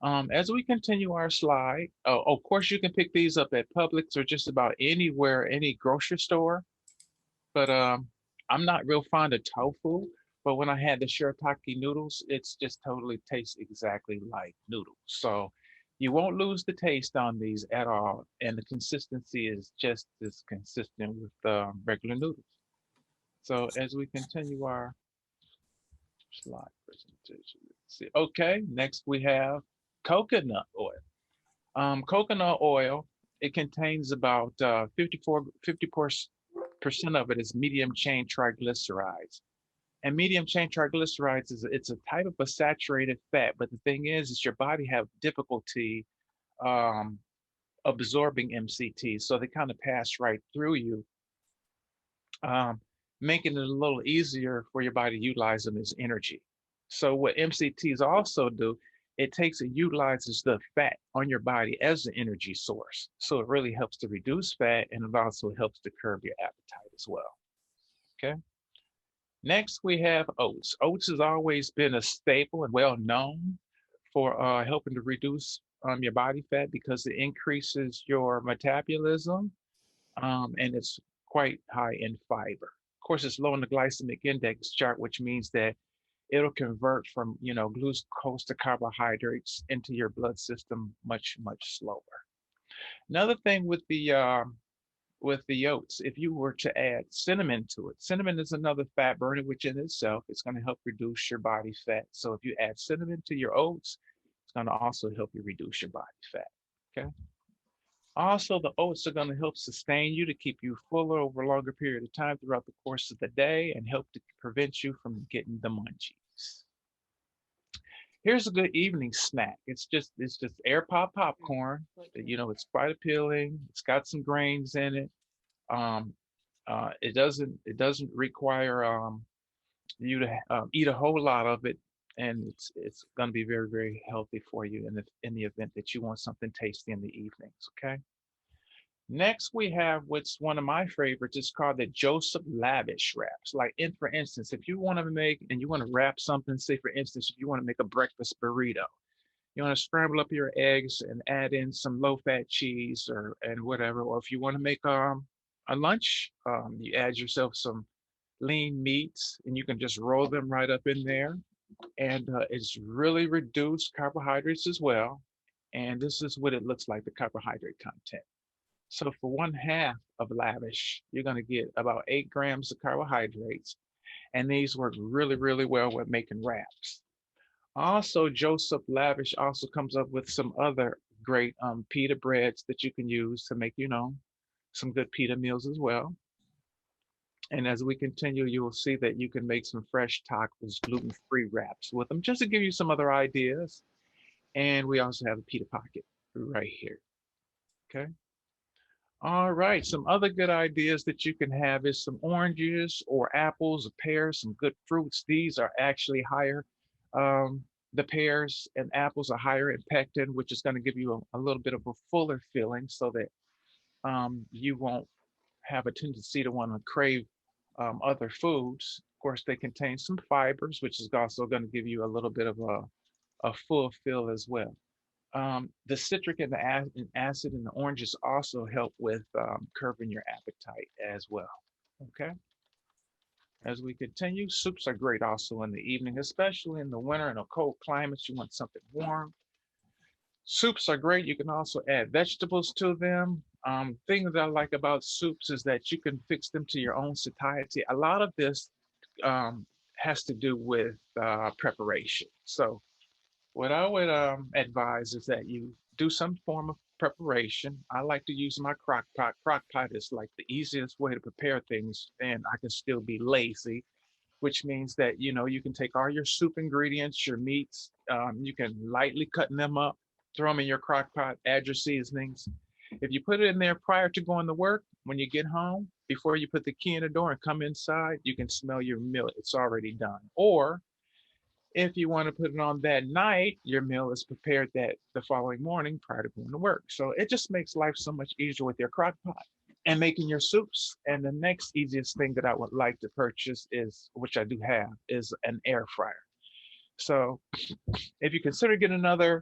As we continue our slide, oh, of course, you can pick these up at Publix or just about anywhere, any grocery store. But I'm not real fond of tofu. But when I had the shirataki noodles, it's just totally tastes exactly like noodles. So you won't lose the taste on these at all, and the consistency is just as consistent with regular noodles. So as we continue our slide presentation, let's see. Okay, next we have coconut oil. Coconut oil, it contains about 54% of it is medium chain triglycerides. And medium chain triglycerides it's a type of a saturated fat, but the thing is your body have difficulty um, absorbing MCT, so they kind of pass right through you, um, making it a little easier for your body to utilize them as energy. So what MCTs also do, it takes and utilizes the fat on your body as the energy source. So it really helps to reduce fat, and it also helps to curb your appetite as well. Okay. Next, we have oats. Oats has always been a staple and well known for helping to reduce your body fat because it increases your metabolism, and it's quite high in fiber. Of course, it's low in the glycemic index chart, which means that it'll convert from glucose to carbohydrates into your blood system much slower. Another thing with the oats, if you were to add cinnamon to it, cinnamon is another fat burner, which in itself is going to help reduce your body fat. So if you add cinnamon to your oats, it's going to also help you reduce your body fat. Okay. Also, the oats are going to help sustain you to keep you fuller over a longer period of time throughout the course of the day and help to prevent you from getting the munchies. Here's a good evening snack. It's just air pop popcorn. It's quite appealing. It's got some grains in it. Um, it doesn't require you to eat a whole lot of it, and it's going to be very healthy for you in the event that you want something tasty in the evenings. Okay. Next, we have what's one of my favorites. It's called the Joseph Lavish wraps. Like, for instance, if you want to make and you want to wrap something, say for instance, if you want to make a breakfast burrito, you want to scramble up your eggs and add in some low-fat cheese or and whatever. Or if you want to make a lunch, you add yourself some lean meats and you can just roll them right up in there. And it's really reduced carbohydrates as well. And this is what it looks like, the carbohydrate content. So for one half of Lavish, you're going to get about 8 grams of carbohydrates. And these work really well with making wraps. Also, Joseph Lavish also comes up with some other great pita breads that you can use to make, some good pita meals as well. And as we continue, you will see that you can make some fresh tacos, gluten-free wraps with them, just to give you some other ideas. And we also have a pita pocket right here. Okay. All right. Some other good ideas that you can have is some oranges or apples or pears, some good fruits. These are actually higher. The pears and apples are higher in pectin, which is going to give you a little bit of a fuller feeling so that you won't have a tendency to want to crave other foods. Of course, they contain some fibers, which is also going to give you a little bit of a full feel as well. The citric and the acid in the oranges also help with curbing your appetite as well. Okay. As we continue, soups are great also in the evening, especially in the winter and a cold climates. You want something warm. Soups are great. You can also add vegetables to them. Thing that I like about soups is that you can fix them to your own satiety. A lot of this has to do with preparation. So what I would advise is that you do some form of preparation. I like to use my crock pot. Crock pot is like the easiest way to prepare things, and I can still be lazy, which means that you can take all your soup ingredients, your meats, you can lightly cut them up, throw them in your crock pot, add your seasonings. If you put it in there prior to going to work, when you get home, before you put the key in the door and come inside, you can smell your meal. It's already done. Or if you want to put it on that night, your meal is prepared that the following morning prior to going to work. So it just makes life so much easier with your crock pot and making your soups. And the next easiest thing that I would like to purchase is, which I do have, is an air fryer. So if you consider getting another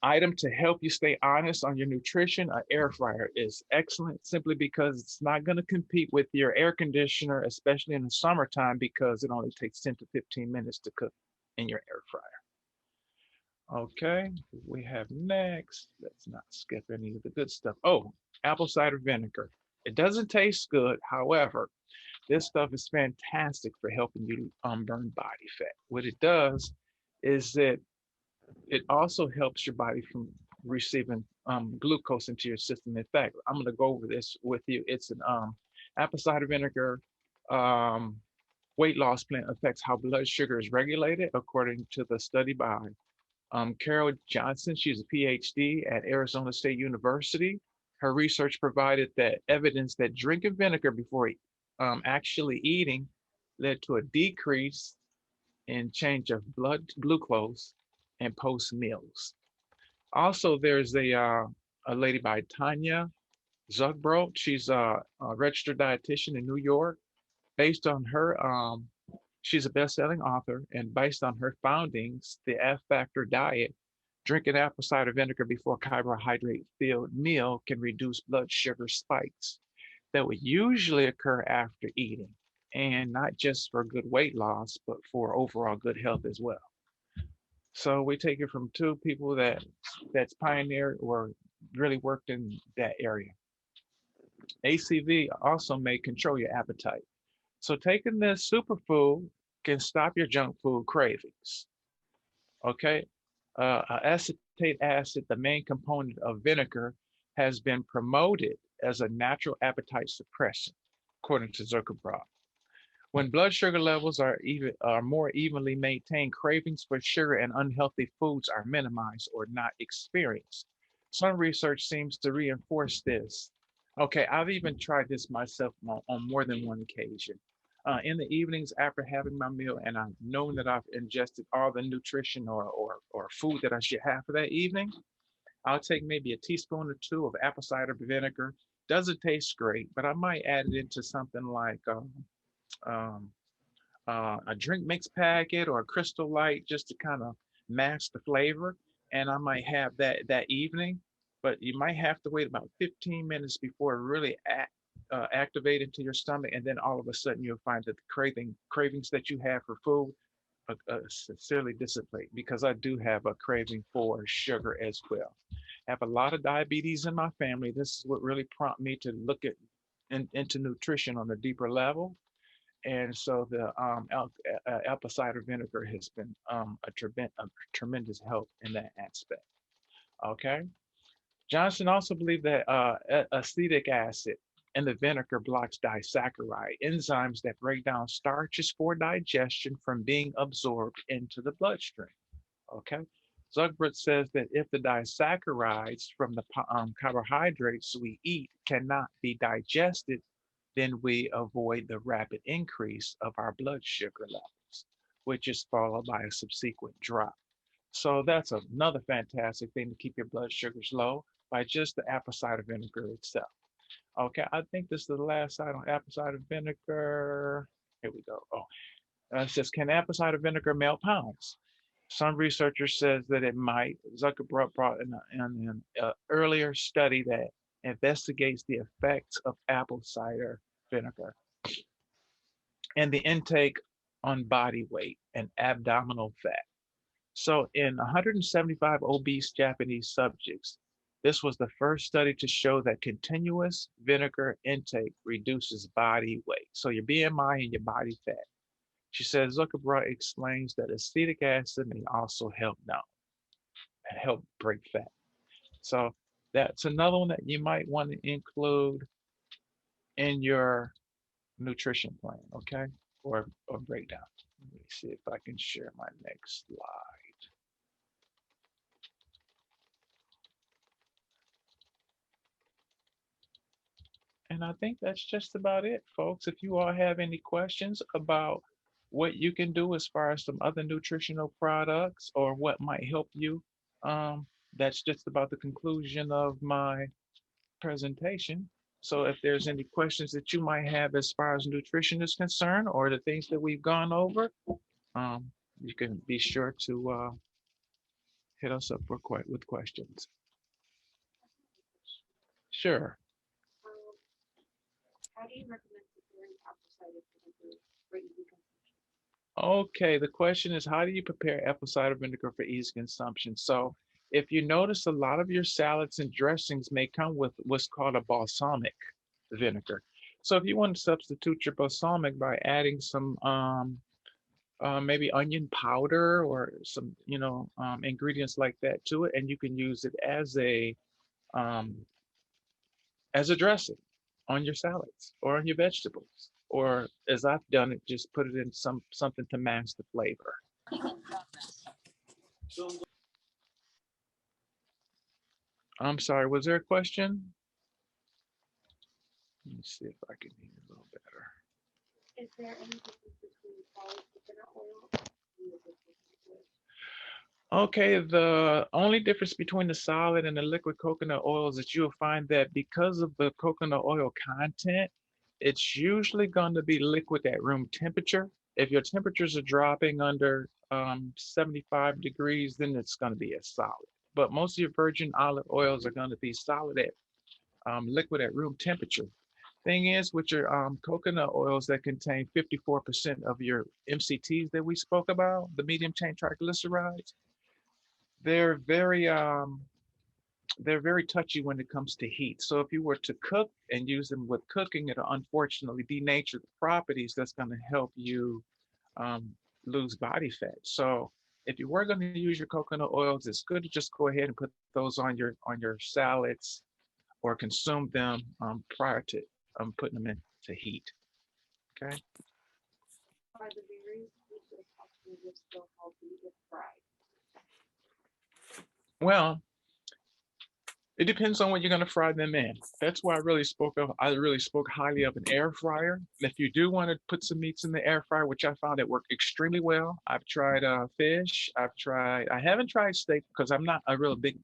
Item to help you stay honest on your nutrition, an air fryer is excellent simply because it's not going to compete with your air conditioner, especially in the summertime, because it only takes 10 to 15 minutes to cook in your air fryer. Okay, we have next. Let's not skip any of the good stuff. Oh, apple cider vinegar. It doesn't taste good. However, this stuff is fantastic for helping you burn body fat. What it does is that it also helps your body from receiving glucose into your system. In fact, I'm going to go over this with you. It's an apple cider vinegar um, weight loss plant affects how blood sugar is regulated, according to the study by Carol Johnson. She's a PhD at Arizona State University. Her research provided that evidence that drinking vinegar before actually eating led to a decrease in change of blood glucose and post meals. Also, there's a lady by Tanya Zuckbro. She's a registered dietitian in New York. Based on her, she's a best-selling author, and based on her foundings, the F Factor diet, drinking apple cider vinegar before carbohydrate-filled meal can reduce blood sugar spikes that would usually occur after eating, and not just for good weight loss, but for overall good health as well. So we take it from two people that's pioneered or really worked in that area. ACV also may control your appetite. So taking this superfood can stop your junk food cravings. Okay, acetate acid, the main component of vinegar, has been promoted as a natural appetite suppressant, according to Zuckerberg. When blood sugar levels are more evenly maintained, cravings for sugar and unhealthy foods are minimized or not experienced. Some research seems to reinforce this. Okay, I've even tried this myself on more than one occasion. In the evenings after having my meal, and I've known that I've ingested all the nutrition or food that I should have for that evening, I'll take maybe a teaspoon or two of apple cider vinegar. Doesn't taste great, but I might add it into something like um, a drink mix packet or a crystal light just to kind of mask the flavor. And I might have that evening, but you might have to wait about 15 minutes before it really activate into your stomach. And then all of a sudden you'll find that the cravings that you have for food sincerely dissipate, because I do have a craving for sugar as well. I have a lot of diabetes in my family. This is what really prompted me to look into nutrition on a deeper level. And so the apple cider vinegar has been a tremendous help in that aspect. Okay. Johnson also believed that acetic acid in the vinegar blocks disaccharide enzymes that break down starches for digestion from being absorbed into the bloodstream. Okay. Zugbert says that if the disaccharides from the carbohydrates we eat cannot be digested, then we avoid the rapid increase of our blood sugar levels, which is followed by a subsequent drop. So that's another fantastic thing to keep your blood sugars low by just the apple cider vinegar itself. Okay, I think this is the last side on apple cider vinegar. Here we go. Oh, it says, can apple cider vinegar melt pounds? Some researchers says that it might. Zuckerberg brought in an earlier study that investigates the effects of apple cider vinegar and the intake on body weight and abdominal fat. So in 175 obese Japanese subjects, this was the first study to show that continuous vinegar intake reduces body weight. So your BMI and your body fat. She says Zuckerberg explains that acetic acid may also help break fat. So that's another one that you might want to include in your nutrition plan, okay? Or breakdown. Let me see if I can share my next slide. And I think that's just about it, folks. If you all have any questions about what you can do as far as some other nutritional products or what might help you, that's just about the conclusion of my presentation. So if there's any questions that you might have as far as nutrition is concerned or the things that we've gone over, you can be sure to Hit us up for with questions. Sure. Okay, the question is how do you prepare apple cider vinegar for easy consumption? So, if you notice, a lot of your salads and dressings may come with what's called a balsamic vinegar. So, if you want to substitute your balsamic by adding some maybe onion powder or some, ingredients like that to it, and you can use it um, as a dressing on your salads or on your vegetables. Or as I've done it, just put it in something to mask the flavor. I'm sorry, was there a question? Let me see if I can hear a little better. Okay, the only difference between the solid and the liquid coconut oil is that you'll find that because of the coconut oil content, it's usually going to be liquid at room temperature. If your temperatures are dropping under 75 degrees, then it's going to be a solid. But most of your virgin olive oils are going to be solid at liquid at room temperature. Thing is, with your coconut oils that contain 54% of your MCTs that we spoke about, the medium chain triglycerides, they're very um, they're very touchy when it comes to heat. So if you were to cook and use them with cooking, it'll unfortunately denature the properties that's going to help you um, lose body fat. So if you were going to use your coconut oils, it's good to just go ahead and put those on your salads or consume them prior to putting them into heat. Okay. Well, it depends on what you're going to fry them in. That's why I really spoke highly of an air fryer. If you do want to put some meats in the air fryer, which I found it worked extremely well. I've tried fish. I haven't tried steak because I'm not a real big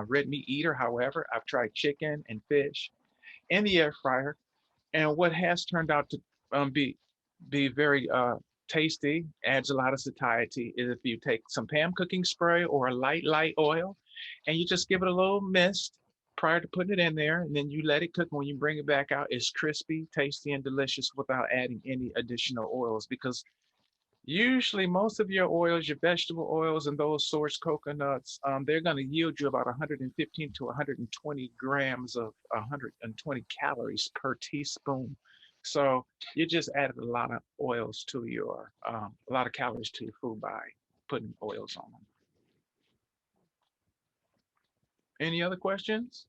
red meat eater. However, I've tried chicken and fish in the air fryer. And what has turned out to be very tasty, adds a lot of satiety, is if you take some Pam cooking spray or a light oil, and you just give it a little mist prior to putting it in there, and then you let it cook. When you bring it back out, it's crispy, tasty, and delicious without adding any additional oils. Because usually, most of your oils, your vegetable oils, and those source coconuts, they're going to yield you about 115 to 120 grams of 120 calories per teaspoon. So you just added a lot of oils to a lot of calories to your food by putting oils on them. Any other questions?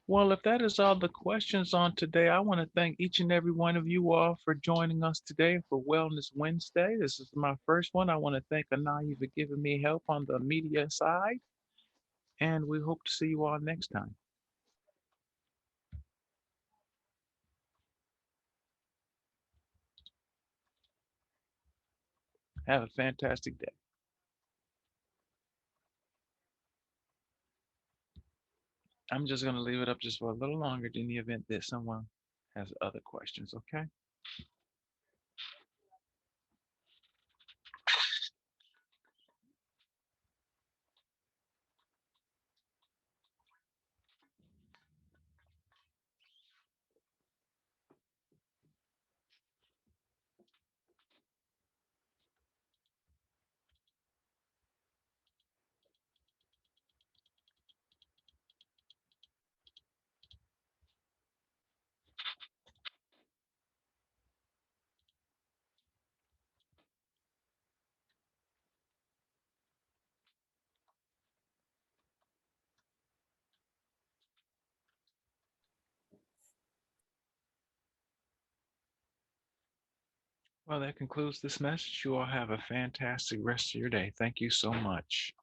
Well, if that is all the questions on today, I want to thank each and every one of you all for joining us today for Wellness Wednesday. This is my first one. I want to thank Anaya for giving me help on the media side, and we hope to see you all next time. Have a fantastic day. I'm just going to leave it up just for a little longer in the event that someone has other questions, okay? Well, that concludes this message. You all have a fantastic rest of your day. Thank you so much.